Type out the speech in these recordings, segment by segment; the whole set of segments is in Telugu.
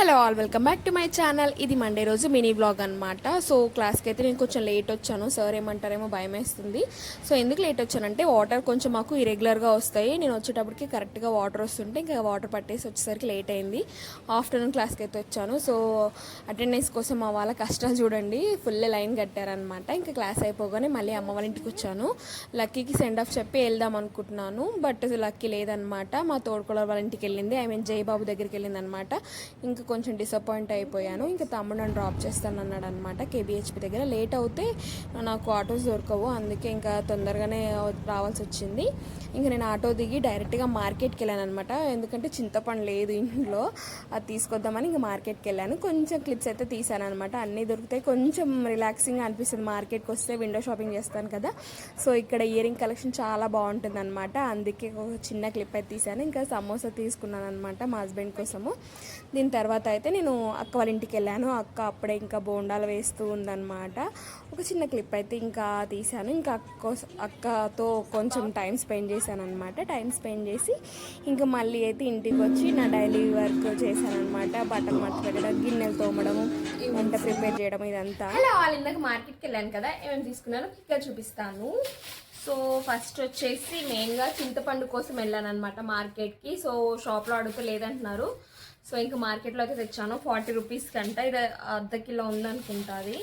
Hello all welcome back to my channel. ఇది మండే రోజు మినీ వ్లాగ్ అనమాట. సో క్లాస్కి అయితే నేను కొంచెం లేట్ వచ్చాను. సార్ ఏమంటారేమో భయం వేస్తుంది. సో ఎందుకు లేట్ వచ్చానంటే వాటర్ కొంచెం మాకు ఇరెగ్యులర్గా వస్తాయి. నేను వచ్చేటప్పటికి కరెక్ట్గా వాటర్ వస్తుంటే ఇంకా వాటర్ పట్టేసి వచ్చేసరికి లేట్ అయింది. ఆఫ్టర్నూన్ క్లాస్కి అయితే వచ్చాను. సో అటెండెన్స్ కోసం మా వాళ్ళ కష్టాలు చూడండి, ఫుల్ లైన్ కట్టారనమాట. ఇంకా క్లాస్ అయిపోగానే మళ్ళీ అమ్మ వాళ్ళ ఇంటికి వచ్చాను. లక్కీకి సెండ్ ఆఫ్ చెప్పి వెళ్దాం అనుకుంటున్నాను, బట్ లక్కీ లేదనమాట. మా తోడుకోళ్ళ వాళ్ళ ఇంటికి వెళ్ళింది, జయబాబు దగ్గరికి వెళ్ళింది అనమాట. ఇంకా కొంచెం డిసప్పాయింట్ అయిపోయాను. ఇంకా తమ్ముడు నన్ను డ్రాప్ చేస్తానన్నాడు అనమాట. కేబిహెచ్పి దగ్గర లేట్ అవుతే నాకు ఆటోస్ దొరకవు, అందుకే ఇంకా తొందరగానే రావాల్సి వచ్చింది. ఇంకా నేను ఆటో దిగి డైరెక్ట్గా మార్కెట్కి వెళ్ళాను అనమాట. ఎందుకంటే చింతపండు లేదు ఇంట్లో, అది తీసుకొద్దామని ఇంకా మార్కెట్కి వెళ్ళాను. కొంచెం క్లిప్స్ అయితే తీసాను అనమాట. అన్నీ దొరుకుతాయి, కొంచెం రిలాక్సింగ్గా అనిపిస్తుంది మార్కెట్కి వస్తే. విండో షాపింగ్ చేస్తాను కదా, సో ఇక్కడ ఇయరింగ్ కలెక్షన్ చాలా బాగుంటుంది అనమాట. అందుకే ఒక చిన్న క్లిప్ అయితే తీసాను. ఇంకా సమోసా తీసుకున్నాను అనమాట మా హస్బెండ్ కోసము. దీని తర్వాత అయితే నేను అక్క వాళ్ళ ఇంటికి వెళ్ళాను. అక్క అప్పుడే ఇంకా బోండాలు వేస్తూ ఉందన్నమాట. ఒక చిన్న క్లిప్ అయితే ఇంకా తీశాను. ఇంకా అక్కతో కొంచెం టైం స్పెండ్ చేశాను అనమాట. టైం స్పెండ్ చేసి ఇంకా మళ్ళీ అయితే ఇంటికి వచ్చి నా డైలీ వర్క్ చేశాను అనమాట. బట్టలు మడత పెట్టడం, గిన్నెలు తోమడము, వంట ప్రిపేర్ చేయడం, ఇదంతా. హలో, వాళ్ళ ఇందాక మార్కెట్కి వెళ్ళాను కదా, ఏమేమి తీసుకున్నానో ఇక్కడ చూపిస్తాను. సో ఫస్ట్ వచ్చేసి మెయిన్గా చింతపండు కోసం వెళ్ళాను అనమాట మార్కెట్కి. సో షాప్లో అడుగుతూ లేదంటున్నారు. సో ఇంకా మార్కెట్లో అయితే తెచ్చాను 40 రూపీస్ కంట. ఇది అర్ధ కిలో ఉందనుకుంటుంది.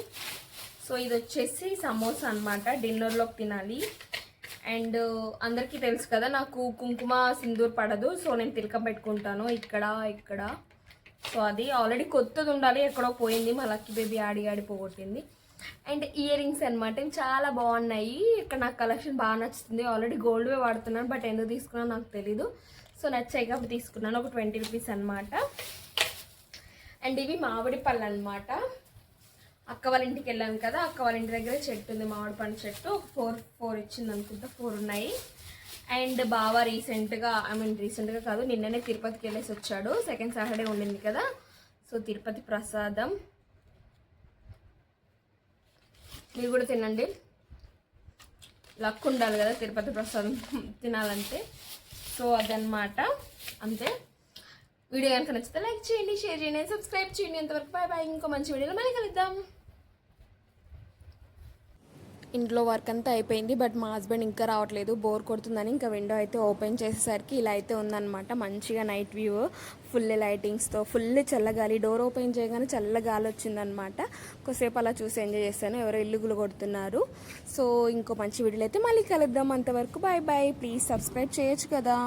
సో ఇది వచ్చేసి సమోసా అనమాట, డిన్నర్లోకి తినాలి. అండ్ అందరికీ తెలుసు కదా నాకు కుంకుమ సింధూర్ పడదు, సో నేను తిలకం పెట్టుకుంటాను ఇక్కడ. సో అది ఆల్రెడీ కొత్తది ఉండాలి, ఎక్కడో పోయింది, మా లక్కీ బేబీ ఆడి పోగొట్టింది. అండ్ ఇయర్ రింగ్స్ అనమాట, చాలా బాగున్నాయి. ఇక్కడ నాకు కలెక్షన్ బాగా నచ్చుతుంది. ఆల్రెడీ గోల్డ్వే వాడుతున్నాను, బట్ ఎందుకు తీసుకున్నాను నాకు తెలీదు. సో నచ్చాయి కాబట్టి తీసుకున్నాను. ఒక 20 రూపీస్ అనమాట. అండ్ ఇవి మామిడి పళ్ళు అనమాట. అక్క వాళ్ళ ఇంటికి వెళ్ళాను కదా, అక్క వాళ్ళ ఇంటి దగ్గర చెట్టు ఉంది, మామిడి పండు చెట్టు. ఒక 4 ఇచ్చింది అనుకుంటా, 4 ఉన్నాయి. అండ్ బావ రీసెంట్గా కాదు, నిన్ననే తిరుపతికి వెళ్ళేసి వచ్చాడు. సెకండ్ సాటర్డే ఉండింది కదా, సో తిరుపతి ప్రసాదం మీరు కూడా తినండి. లక్ ఉండాలి కదా తిరుపతి ప్రసాదం తినాలంటే. సో అదనమాట, అంతే. వీడియో కనుక నచ్చితే లైక్ చేయండి, షేర్ చేయండి, సబ్స్క్రైబ్ చేయండి. అంతవరకు బాయ్ బాయ్. ఇంకో మంచి వీడియోలో మళ్ళీ కలుద్దాం. ఇంట్లో వర్క్ అంతా అయిపోయింది, బట్ మా హస్బెండ్ ఇంకా రావట్లేదు, బోర్ కొడుతుందని ఇంకా విండో అయితే ఓపెన్ చేసేసరికి ఇలా అయితే ఉందన్నమాట. మంచిగా నైట్ వ్యూ, ఫుల్ లైటింగ్స్తో, ఫుల్ చల్లగాలి. డోర్ ఓపెన్ చేయగానే చల్లగాలి వచ్చిందనమాట. కొద్దిసేపు అలా చూసి ఎంజాయ్ చేస్తాను. ఎవరో ఇల్లుగులు కొడుతున్నారు. సో ఇంకో మంచి వీడియోలో అయితే మళ్ళీ కలుద్దాం. అంతవరకు బాయ్ బాయ్. ప్లీజ్ సబ్స్క్రైబ్ చేయొచ్చు కదా.